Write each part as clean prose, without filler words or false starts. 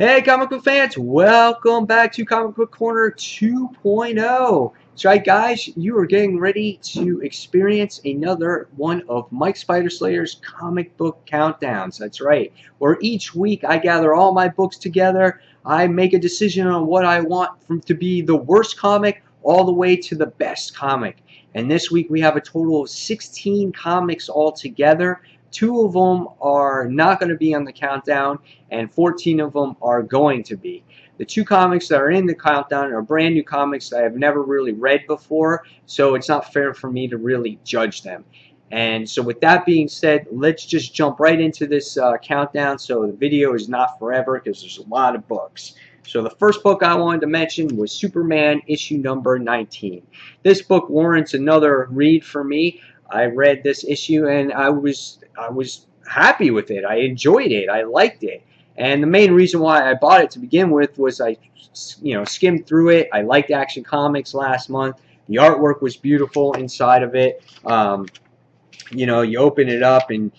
Hey, comic book fans, welcome back to Comic Book Corner 2.0. That's right, guys, you are getting ready to experience another one of Mike Spiderslayer's comic book countdowns. That's right, where each week I gather all my books together, I make a decision on what I want to be the worst comic all the way to the best comic. And this week we have a total of 16 comics altogether. 2 of them are not going to be on the countdown, and 14 of them are going to be. The 2 comics that are in the countdown are brand new comics that I have never really read before, so it's not fair for me to really judge them. And so with that being said, let's just jump right into this countdown so the video is not forever because there's a lot of books. So the first book I wanted to mention was Superman issue number 19. This book warrants another read for me. I read this issue and I was happy with it. I enjoyed it. I liked it. And the main reason why I bought it to begin with was I skimmed through it. I liked Action Comics last month. The artwork was beautiful inside of it. You open it up and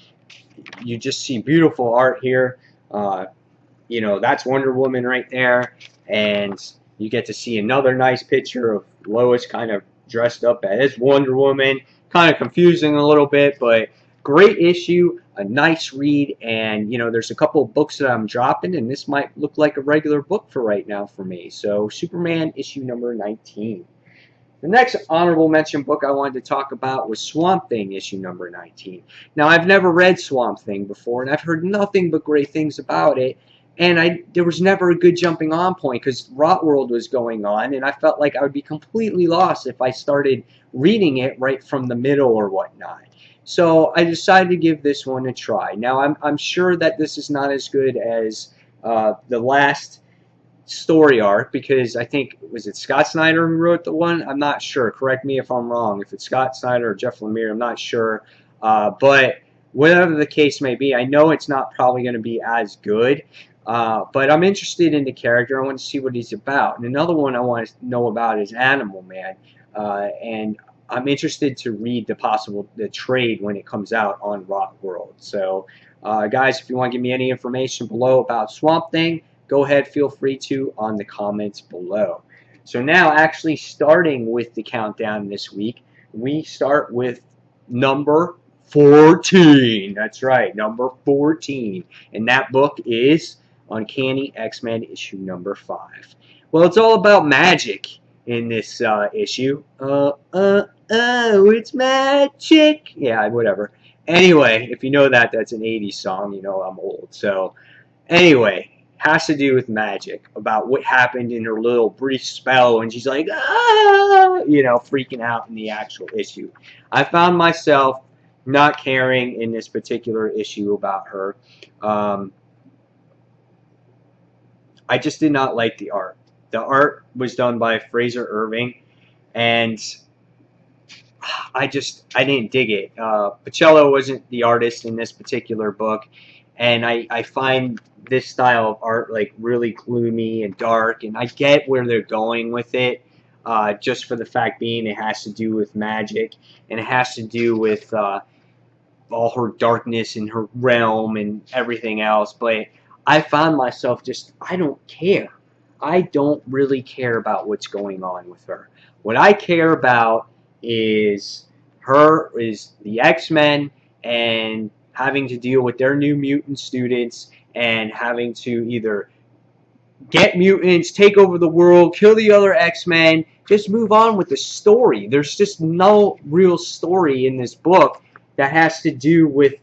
you just see beautiful art here. That's Wonder Woman right there. And you get to see another nice picture of Lois kind of dressed up as Wonder Woman. Kind of confusing a little bit, but great issue, a nice read, and there's a couple of books that I'm dropping, and this might look like a regular book for right now for me. So Superman issue number 19. The next honorable mention book I wanted to talk about was Swamp Thing issue number 19. Now I've never read Swamp Thing before, and I've heard nothing but great things about it. And there was never a good jumping on point because Rot World was going on, and I felt like I would be completely lost if I started reading it right from the middle or whatnot. So I decided to give this one a try. Now I'm sure that this is not as good as the last story arc because I think, was it Scott Snyder who wrote the one? I'm not sure. Correct me if I'm wrong. If it's Scott Snyder or Jeff Lemire, I'm not sure. But whatever the case may be, I know it's not probably going to be as good. But I'm interested in the character. I want to see what he's about. And another one I want to know about is Animal Man. And I'm interested to read the trade when it comes out on Rot World. So, guys, if you want to give me any information below about Swamp Thing, go ahead, feel free to on the comments below. So now, actually starting with the countdown this week, we start with number 14. That's right, number 14. And that book is Uncanny X-Men issue number 5. Well, it's all about magic in this issue. It's magic. Yeah, whatever. Anyway, if you know that, that's an 80s song. You know I'm old. So, anyway, has to do with magic, about what happened in her little brief spell, and she's like, freaking out in the actual issue. I found myself not caring in this particular issue about her. I just did not like the art. The art was done by Fraser Irving, and I didn't dig it. Pacello wasn't the artist in this particular book, and I find this style of art like really gloomy and dark, and I get where they're going with it, just for the fact being it has to do with magic, and it has to do with all her darkness in her realm and everything else, but I found myself I don't care. I don't really care about what's going on with her. What I care about is the X-Men and having to deal with their new mutant students and having to either get mutants, take over the world, kill the other X-Men, just move on with the story. There's just no real story in this book that has to do with,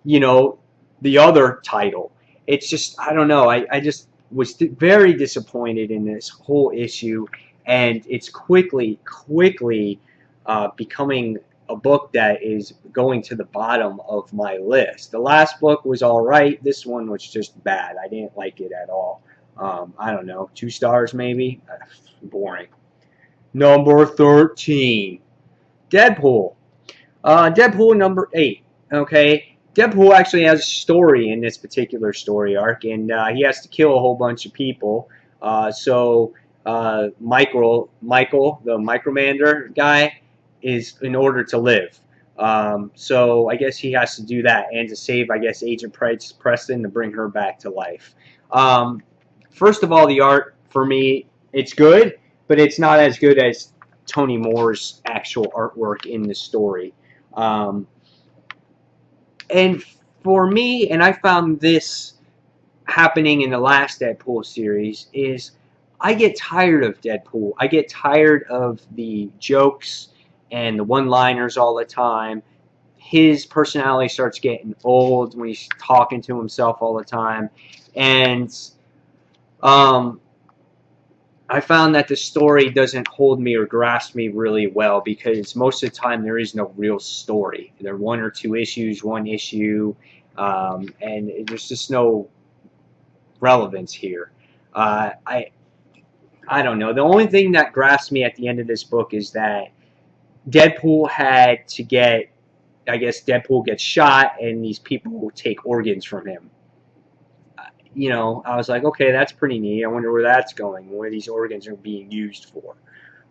the other title. It's just, I don't know. I just was very disappointed in this whole issue, and it's quickly becoming a book that is going to the bottom of my list. The last book was all right. This one was just bad. I didn't like it at all. I don't know, 2 stars maybe? Boring. Number 13, Deadpool. Deadpool number 8. Okay, Deadpool actually has a story in this particular story arc, and he has to kill a whole bunch of people. So Michael, the Micromander guy, is in order to live. So I guess he has to do that, and to save, I guess, Agent Preston to bring her back to life. first of all, the art for me, it's good, but it's not as good as Tony Moore's actual artwork in the story. Um, and for me, and I found this happening in the last Deadpool series, is I get tired of Deadpool. I get tired of the jokes and the one-liners all the time. His personality starts getting old when he's talking to himself all the time. And um, I found that the story doesn't hold me or grasp me really well because most of the time there is no real story. There are one or two issues, one issue, and there's just no relevance here. Uh, I I don't know. The only thing that grasps me at the end of this book is that Deadpool had to get. I guess Deadpool gets shot, and these people take organs from him. You know, I was like, okay, that's pretty neat. I wonder where that's going, where these organs are being used for.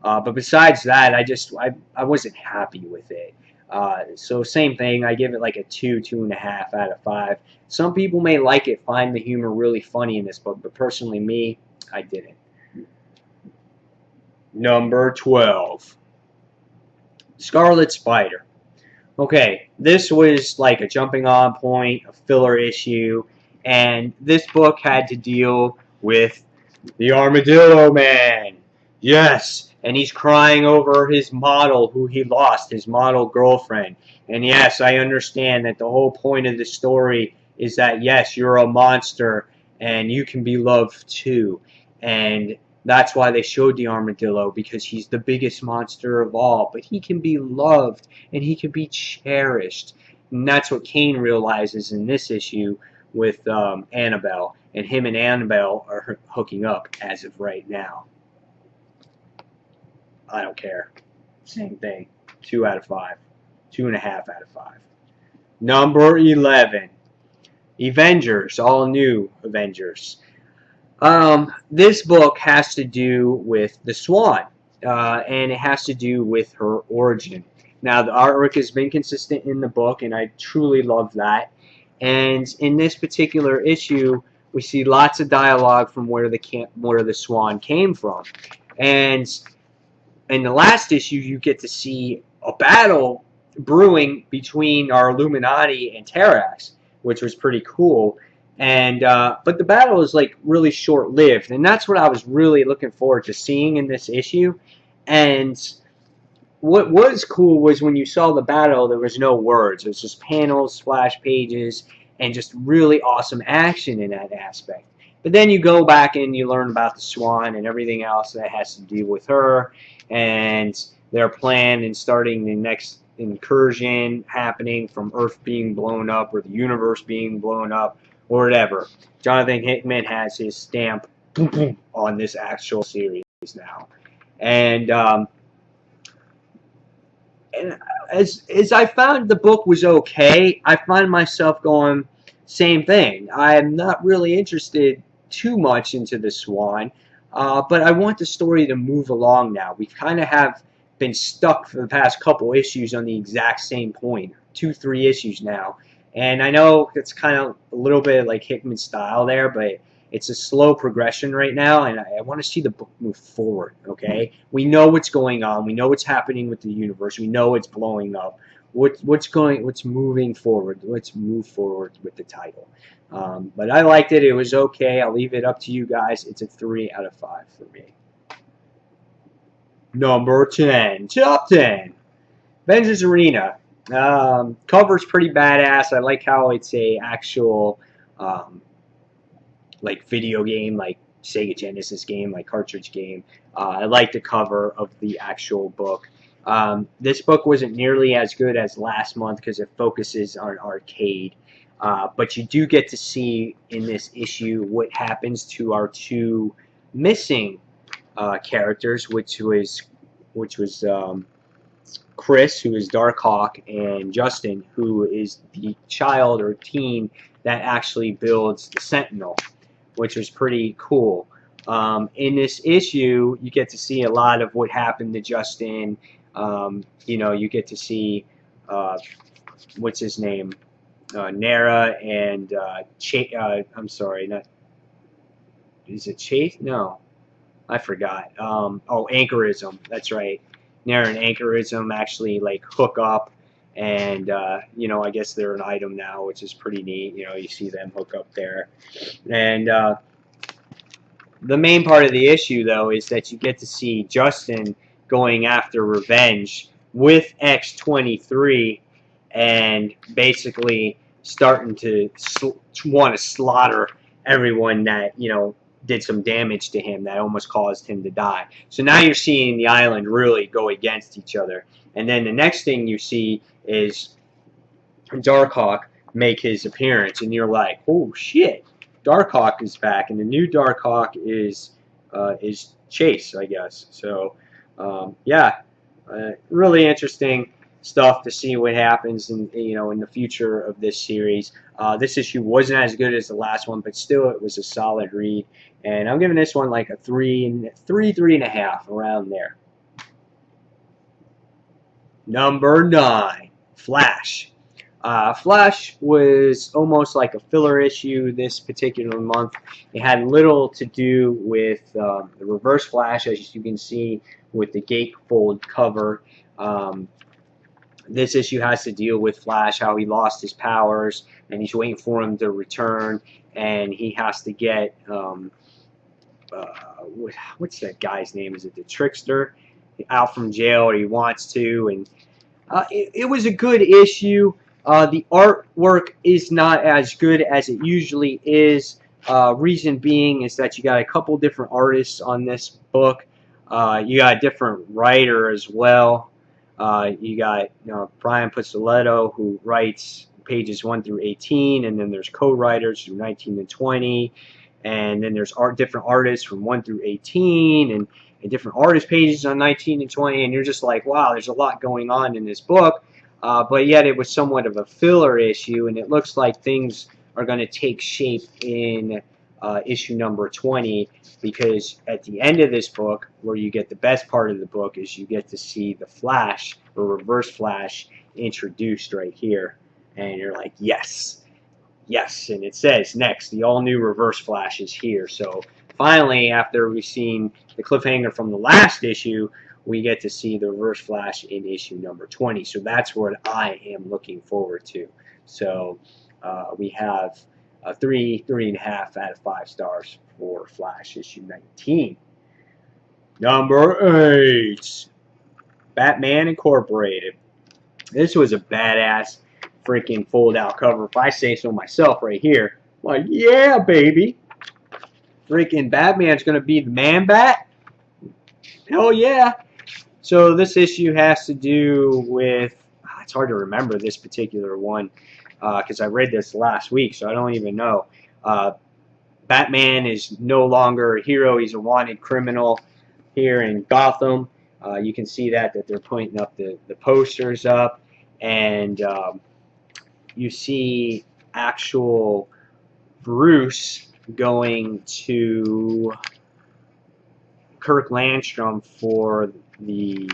But besides that, I wasn't happy with it. So same thing. I give it like a 2.5 out of 5. Some people may like it, find the humor really funny in this book, but personally, me, I didn't. Number 12, Scarlet Spider. Okay, this was like a jumping on point, a filler issue, and this book had to deal with the Armadillo Man. Yes, and he's crying over his model who he lost, his model girlfriend. And yes, I understand that the whole point of the story is that yes, you're a monster and you can be loved too. And that's why they showed the armadillo, because he's the biggest monster of all, but he can be loved and he can be cherished. And that's what Kane realizes in this issue with Annabelle, and him and Annabelle are hooking up as of right now. I don't care. Same thing. 2 out of 5. 2.5 out of 5. Number 11, Avengers, all new Avengers. This book has to do with the Swan, and it has to do with her origin. Now, the artwork has been consistent in the book, and I truly love that. And in this particular issue, we see lots of dialogue from where the Swan came from. And in the last issue, you get to see a battle brewing between our Illuminati and Terrax, which was pretty cool. And but the battle is like really short-lived, and that's what I was really looking forward to seeing in this issue. And what was cool was when you saw the battle, there was no words. It was just panels, splash pages, and just really awesome action in that aspect. But then you go back and you learn about the Swan and everything else that has to do with her and their plan in starting the next incursion happening from Earth being blown up or the universe being blown up or whatever. Jonathan Hickman has his stamp on this actual series now. And as I found the book was okay, I find myself going, same thing. I'm not really interested too much into the Swan, but I want the story to move along now. We kind of have been stuck for the past couple issues on the exact same point, 2-3 issues now. And I know it's kind of a little bit like Hickman's style there, but it's a slow progression right now, and I want to see the book move forward, okay? We know what's going on. We know what's happening with the universe. We know it's blowing up. What's moving forward? Let's move forward with the title. But I liked it. It was okay. I'll leave it up to you guys. It's a 3 out of 5 for me. Number 10, top 10, Avengers Arena. Cover's pretty badass. I like how it's a actual like video game, like Sega Genesis game, like cartridge game. I like the cover of the actual book. This book wasn't nearly as good as last month because it focuses on arcade. But you do get to see in this issue what happens to our two missing characters, which was Chris, who is Darkhawk, and Justin, who is the child or teen that actually builds the Sentinel, which was pretty cool. In this issue, you get to see a lot of what happened to Justin. You know, you get to see what's his name, Nara and I'm sorry, not is it Chase? No, I forgot. Oh, Anchorism. That's right. Nair and Anchorism actually like hook up, and you know, I guess they're an item now, which is pretty neat. You know, you see them hook up there, and the main part of the issue though is that you get to see Justin going after revenge with X-23, and basically starting to want to slaughter everyone that, you know, did some damage to him that almost caused him to die. So now you're seeing the island really go against each other. And then the next thing you see is Darkhawk make his appearance, and you're like, oh shit, Darkhawk is back, and the new Darkhawk is Chase, I guess. So yeah, really interesting stuff to see what happens in, you know, in the future of this series. This issue wasn't as good as the last one, but still it was a solid read, and I'm giving this one like a 3.5 around there. Number 9, Flash. Flash was almost like a filler issue this particular month. It had little to do with the Reverse Flash, as you can see with the gatefold cover. This issue has to deal with Flash, how he lost his powers, and he's waiting for him to return, and he has to get what's that guy's name? Is it the Trickster? Out from jail, or he wants to, and it was a good issue. The artwork is not as good as it usually is. Reason being is that you got a couple different artists on this book. You got a different writer as well. You got, you know, Brian Puzzoletto, who writes pages 1 through 18, and then there's co-writers from 19 and 20, and then there's different artists from 1 through 18, and different artist pages on 19 and 20, and you're just like, wow, there's a lot going on in this book, but yet it was somewhat of a filler issue, and it looks like things are going to take shape in issue number 20, because at the end of this book, where you get the best part of the book, is you get to see the Flash, or Reverse Flash, introduced right here, and you're like, yes, yes, and it says next, the all-new Reverse Flash is here. So finally, after we've seen the cliffhanger from the last issue, we get to see the Reverse Flash in issue number 20. So that's what I am looking forward to. So we have a 3.5 out of 5 stars for Flash issue 19. Number 8, Batman Incorporated. This was a badass freaking fold-out cover, if I say so myself right here. Like, yeah, baby. Freaking Batman's going to be the Man-Bat? Hell yeah. So this issue has to do with, it's hard to remember this particular one, because I read this last week, so I don't even know. Batman is no longer a hero. He's a wanted criminal here in Gotham. You can see that they're putting up the posters up, and you see actual Bruce going to Kirk Landstrom for the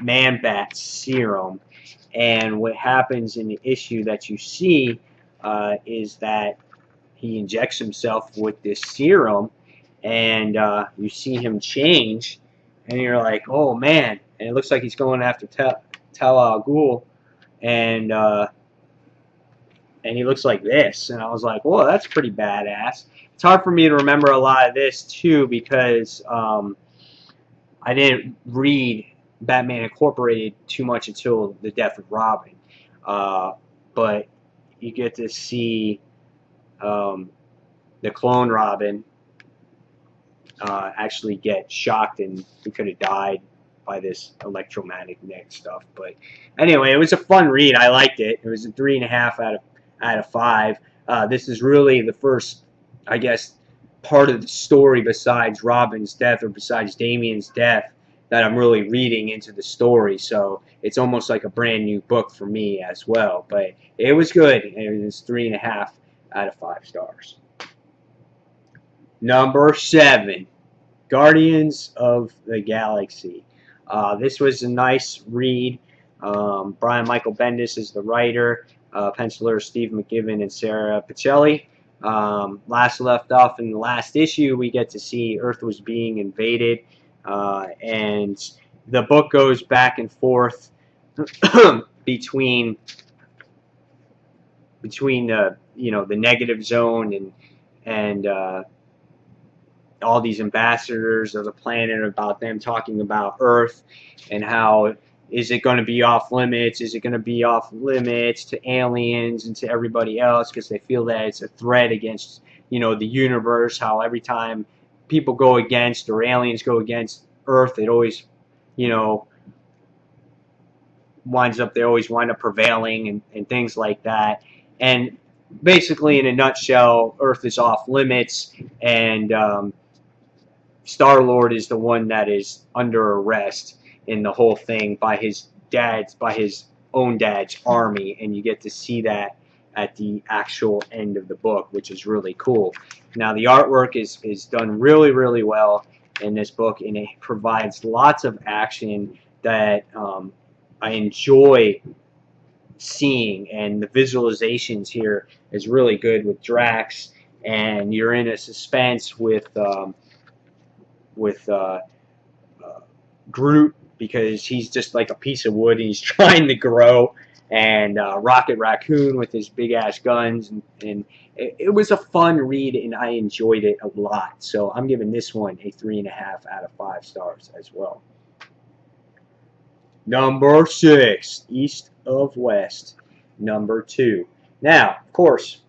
Man-Bat serum. And what happens in the issue that you see is that he injects himself with this serum, and you see him change, and you're like, oh man, and it looks like he's going after Tal Al Ghul, and he looks like this, and I was like, whoa, that's pretty badass. It's hard for me to remember a lot of this too, because I didn't read Batman Incorporated too much until the death of Robin, but you get to see the clone Robin actually get shocked, and he could have died by this electromagnetic stuff. But anyway, it was a fun read. I liked it. It was a 3.5 out of 5. This is really the first, I guess, part of the story besides Robin's death, or besides Damian's death, that I'm really reading into the story. So it's almost like a brand new book for me as well. But it was good. It was 3.5 out of 5 stars. Number 7, Guardians of the Galaxy. This was a nice read. Brian Michael Bendis is the writer. Penciler Steve McGiven and Sarah Pichelli. Last left off in the last issue, we get to see Earth was being invaded, and the book goes back and forth between the the negative zone and all these ambassadors of the planet, about them talking about Earth and how is it going to be off limits? Is it going to be off limits to aliens and to everybody else because they feel that it's a threat against the universe? How every time people go against or aliens go against Earth, it always you know they always wind up prevailing and things like that. And basically, in a nutshell, Earth is off limits, and Star-Lord is the one that is under arrest in the whole thing by his own dad's army, and you get to see that at the actual end of the book, which is really cool. Now, the artwork is done really, really well in this book, and it provides lots of action that I enjoy seeing, and the visualizations here is really good with Drax, and you're in a suspense with with uh, Groot, because he's just like a piece of wood and he's trying to grow, and Rocket Raccoon with his big ass guns, and it was a fun read and I enjoyed it a lot. So I'm giving this one a 3.5 out of 5 stars as well. Number 6, East of West. Number 2. Now, of course,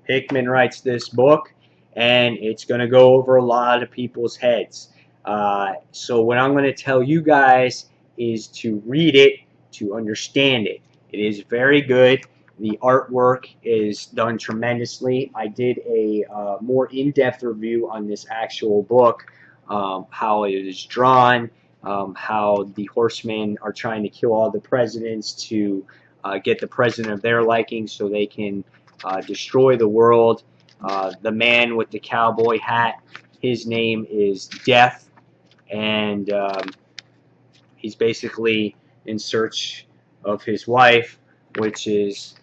Hickman writes this book, and it's going to go over a lot of people's heads. So what I'm going to tell you guys is to read it, to understand it. It is very good. The artwork is done tremendously. I did a more in-depth review on this actual book, how it is drawn, how the Horsemen are trying to kill all the presidents to get the president of their liking so they can destroy the world. The man with the cowboy hat, his name is Death, and he's basically in search of his wife, which is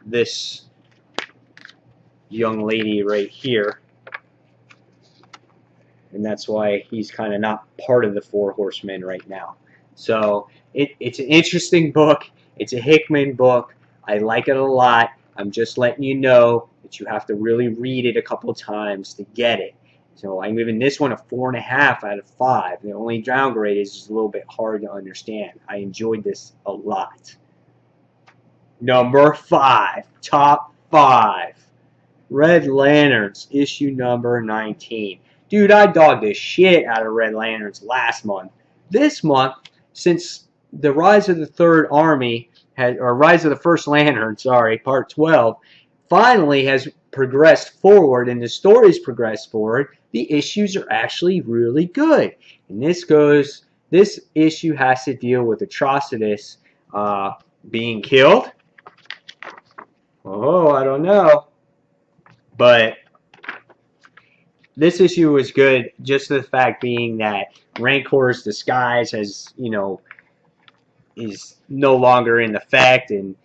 this young lady right here. And that's why he's kind of not part of the Four Horsemen right now. So it's an interesting book. It's a Hickman book. I like it a lot. I'm just letting you know that you have to really read it a couple times to get it. So I'm giving this one a 4.5 out of 5. The only downgrade is just a little bit hard to understand. I enjoyed this a lot. Number 5, top 5. Red Lanterns, issue number 19. Dude, I dogged the shit out of Red Lanterns last month. This month, since the Rise of the Third Army, or Rise of the First Lantern, sorry, part 12, finally has progressed forward, and the story's progressed forward, the issues are actually really good. And this issue has to deal with Atrocitus being killed. Oh, I don't know. But this issue was good, just the fact being that Rancor's disguise is no longer in effect, and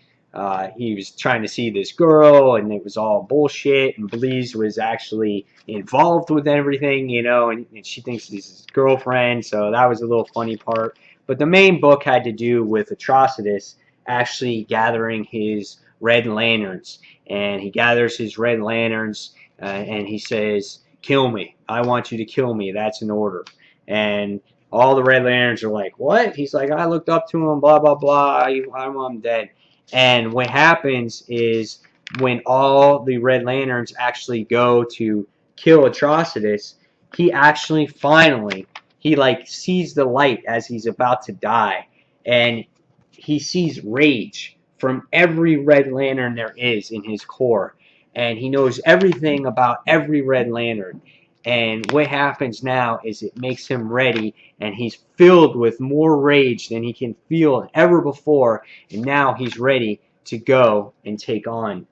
he was trying to see this girl, and it was all bullshit, and Bleez was actually involved with everything, and she thinks he's his girlfriend, so that was a little funny part. But the main book had to do with Atrocitus actually gathering his Red Lanterns, and he gathers his Red Lanterns, and he says, "Kill me. I want you to kill me. That's an order." And all the Red Lanterns are like, "What?" He's like, "I looked up to him, blah, blah, blah. I'm dead." And what happens is when all the Red Lanterns actually go to kill Atrocitus, he actually finally, he like sees the light as he's about to die. And he sees rage from every Red Lantern there is in his core. And he knows everything about every Red Lantern. And what happens now is it makes him ready, and he's filled with more rage than he can feel ever before, and now he's ready to go and take on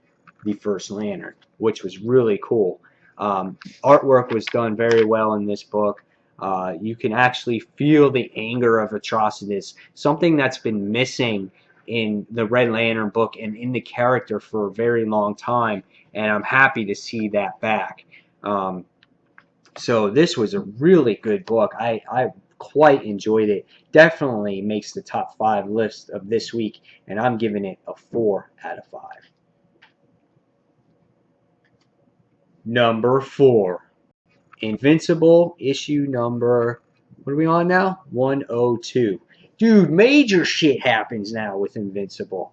the First Lantern, which was really cool. Artwork was done very well in this book. You can actually feel the anger of Atrocitus, something that's been missing in the Red Lantern book and in the character for a very long time, and I'm happy to see that back. So this was a really good book. I quite enjoyed it. Definitely makes the top 5 list of this week, and I'm giving it a 4 out of 5. Number 4, Invincible, issue number, what are we on now? 102. Dude, major shit happens now with Invincible.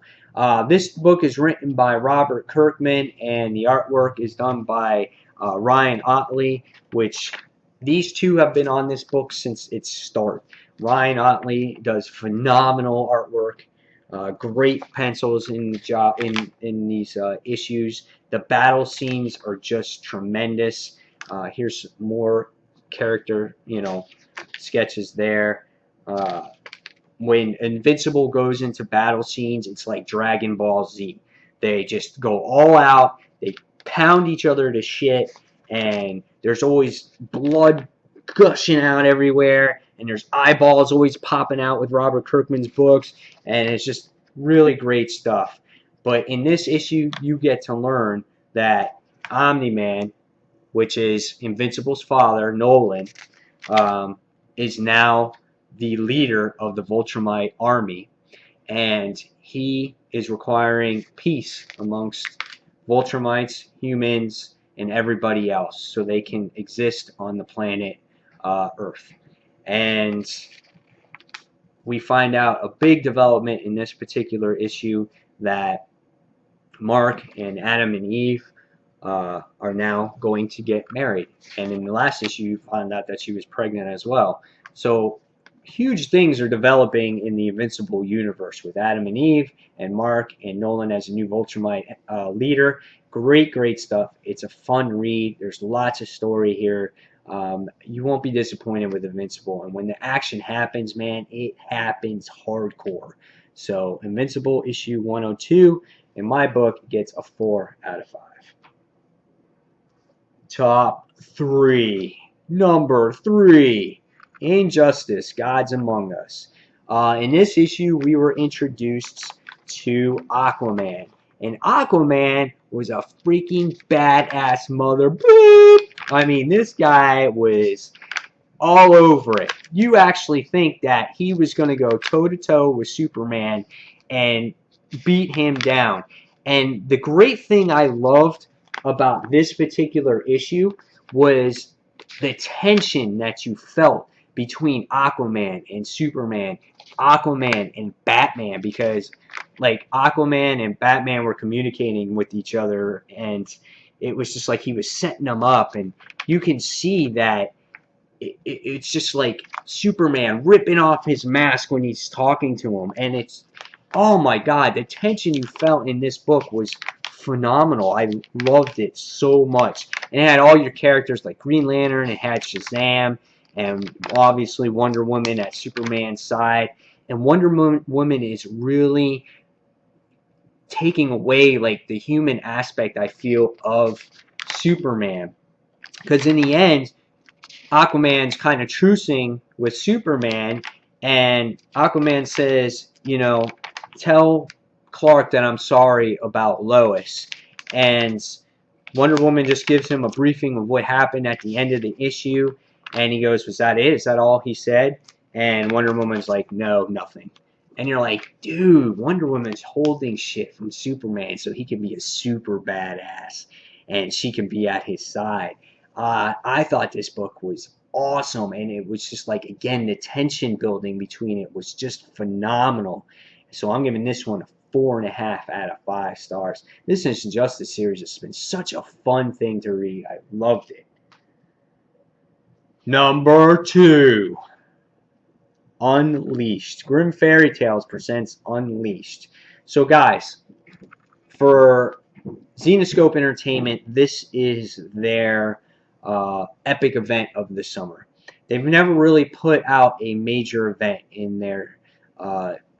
This book is written by Robert Kirkman, and the artwork is done by Ryan Ottley, which these two have been on this book since its start. Ryan Ottley does phenomenal artwork, great pencils in the job in these issues. The battle scenes are just tremendous. Here's more character, sketches there. When Invincible goes into battle scenes, it's like Dragon Ball Z. They just go all out. They pound each other to shit, and there's always blood gushing out everywhere, and there's eyeballs always popping out with Robert Kirkman's books, and it's just really great stuff. But in this issue, you get to learn that Omni-Man, which is Invincible's father, Nolan, is now the leader of the Viltrumite army, and he is requiring peace amongst Viltrumites, humans, and everybody else so they can exist on the planet Earth. And we find out a big development in this particular issue that Mark and Adam and Eve are now going to get married. And in the last issue, you found out that she was pregnant as well. So huge things are developing in the Invincible universe with Adam and Eve and Mark and Nolan as a new Viltrumite leader. Great stuff. It's a fun read. There's lots of story here. You won't be disappointed with Invincible. And when the action happens, man, it happens hardcore. So Invincible issue 102, in my book, gets a 4 out of 5. Top 3. Number 3. Injustice, Gods Among Us. In this issue, we were introduced to Aquaman. And Aquaman was a freaking badass mother. Boop! I mean, this guy was all over it. You actually think that he was going to go toe-to-toe with Superman and beat him down. And the great thing I loved about this particular issue was the tension that you felt between Aquaman and Superman, Aquaman and Batman, because like Aquaman and Batman were communicating with each other, and it was just like he was setting them up, and you can see that it's just like Superman ripping off his mask when he's talking to him, and it's, oh my god, the tension you felt in this book was phenomenal. I loved it so much. And it had all your characters like Green Lantern, it had Shazam, and obviously Wonder Woman at Superman's side. And Wonder Woman is really taking away like the human aspect, I feel, of Superman. Because in the end, Aquaman's kind of trucing with Superman, and Aquaman says, tell Clark that I'm sorry about Lois. And Wonder Woman just gives him a briefing of what happened at the end of the issue, and he goes, was that it? Is that all he said? And Wonder Woman's like, no, nothing. And you're like, dude, Wonder Woman's holding shit from Superman so he can be a super badass, and she can be at his side. I thought this book was awesome, and it was just like, again, the tension building between it was just phenomenal. So I'm giving this one a 4.5 out of 5 stars. This Injustice series has been such a fun thing to read. I loved it. Number 2. Unleashed. Grimm Fairy Tales presents Unleashed. So guys, for Zenescope Entertainment, this is their epic event of the summer. They've never really put out a major event in their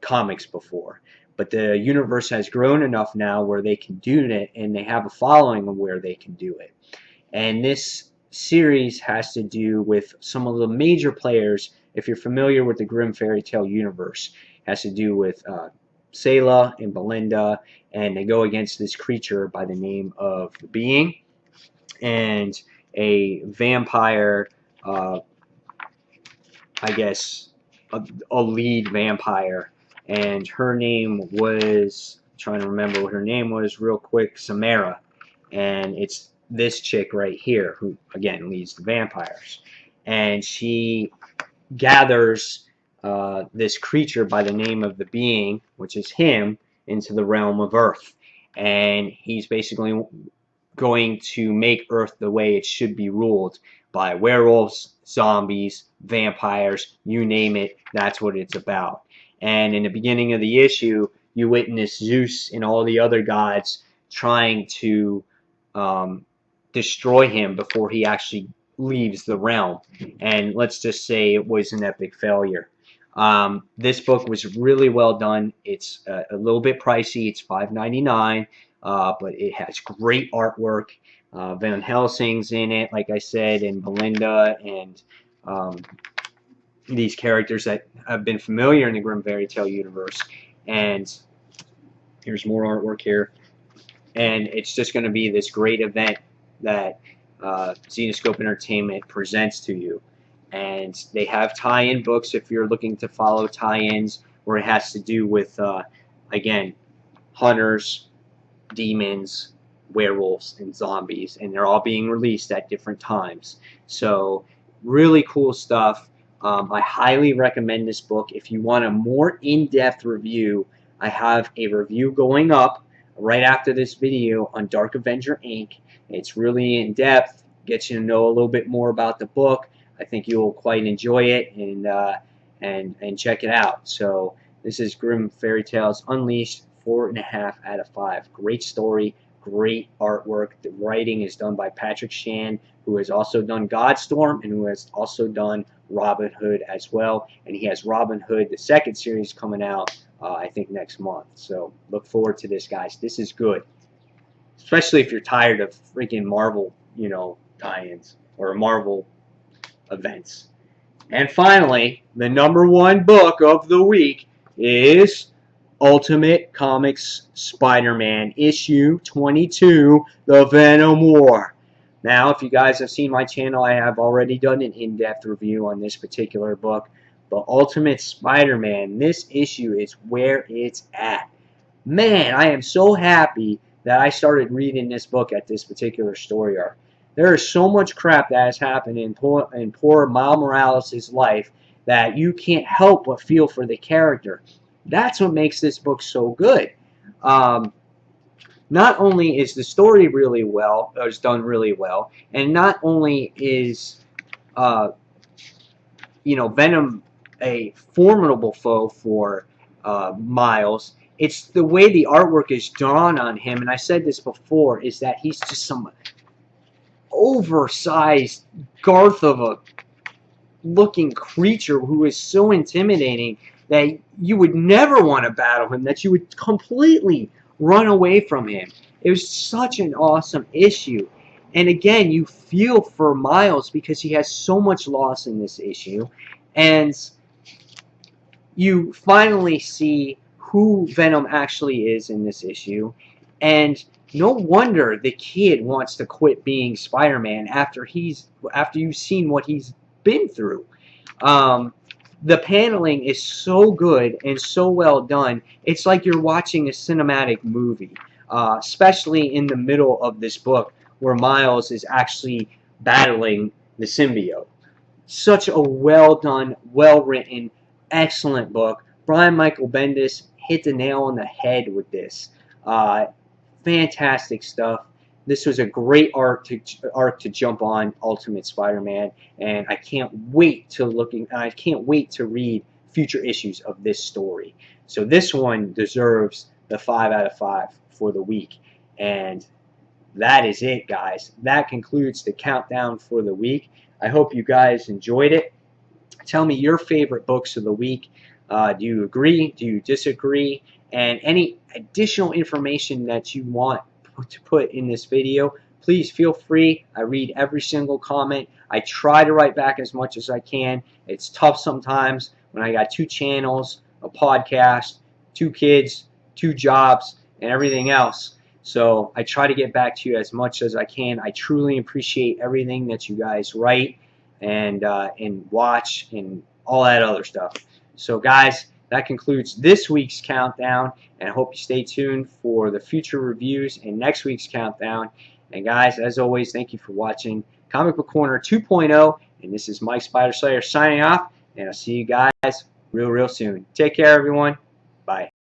comics before, but the universe has grown enough now where they can do it, and they have a following of where they can do it. And this series has to do with some of the major players. If you're familiar with the Grimm Fairy Tale universe, it has to do with Selah and Belinda, and they go against this creature by the name of the Being, and a vampire, I guess, a lead vampire, and her name was, trying to remember what her name was real quick, Samara, and it's this chick right here who again leads the vampires, and she gathers this creature by the name of the Being, which is him, into the realm of Earth, and he's basically going to make Earth the way it should be ruled by werewolves, zombies, vampires, you name it, that's what it's about. And in the beginning of the issue, you witness Zeus and all the other gods trying to destroy him before he actually leaves the realm. And let's just say it was an epic failure. This book was really well done. It's a little bit pricey. It's $5.99. But it has great artwork. Van Helsing's in it, like I said, and Belinda, and these characters that have been familiar in the Grimm Fairy Tale universe. And here's more artwork here. And it's just going to be this great event that Zenescope Entertainment presents to you. And they have tie-in books if you're looking to follow tie-ins where it has to do with, again, hunters, demons, werewolves, and zombies, and they're all being released at different times. So really cool stuff. I highly recommend this book. If you want a more in-depth review, I have a review going up right after this video on Dark Avenger Inc. It's really in-depth, gets you to know a little bit more about the book. I think you'll quite enjoy it, and check it out. So this is Grimm Fairy Tales Unleashed, 4.5 out of 5. Great story, great artwork. The writing is done by Patrick Shan, who has also done Godstorm and who has also done Robin Hood as well. And he has Robin Hood, the second series, coming out, I think, next month. So look forward to this, guys. This is good, especially if you're tired of freaking Marvel, tie-ins or Marvel events. And finally, the #1 book of the week is Ultimate Comics Spider-Man issue 22, The Venom War. Now, if you guys have seen my channel, I have already done an in-depth review on this particular book. But Ultimate Spider-Man, this issue is where it's at. Man, I am so happy that I started reading this book at this particular story arc. There is so much crap that has happened in poor Miles Morales' life that you can't help but feel for the character. That's what makes this book so good. Not only is the story is done really well, and not only is Venom a formidable foe for Miles, it's the way the artwork is drawn on him, and I said this before, is that he's just some oversized Garth of a looking creature who is so intimidating that you would never want to battle him, that you would completely run away from him. It was such an awesome issue. And again, you feel for Miles because he has so much loss in this issue. And you finally see who Venom actually is in this issue. And no wonder the kid wants to quit being Spider-Man after you've seen what he's been through. The paneling is so good and so well done. It's like you're watching a cinematic movie, especially in the middle of this book where Miles is actually battling the symbiote. Such a well done, well written, excellent book. Brian Michael Bendis hit the nail on the head with this. Fantastic stuff. This was a great arc to jump on Ultimate Spider-Man, and I can't wait to read future issues of this story. So this one deserves the 5 out of 5 for the week. And that is it, guys. That concludes the countdown for the week. I hope you guys enjoyed it. Tell me your favorite books of the week. Do you agree? Do you disagree? And any additional information that you want to put in this video, please feel free. I read every single comment. I try to write back as much as I can. It's tough sometimes when I got 2 channels, a podcast, 2 kids, 2 jobs, and everything else. So I try to get back to you as much as I can. I truly appreciate everything that you guys write and watch and all that other stuff. So guys, that concludes this week's countdown, and I hope you stay tuned for the future reviews and next week's countdown. And guys, as always, thank you for watching Comic Book Corner 2.0, and this is Mike Spider Slayer signing off, and I'll see you guys real soon. Take care, everyone. Bye.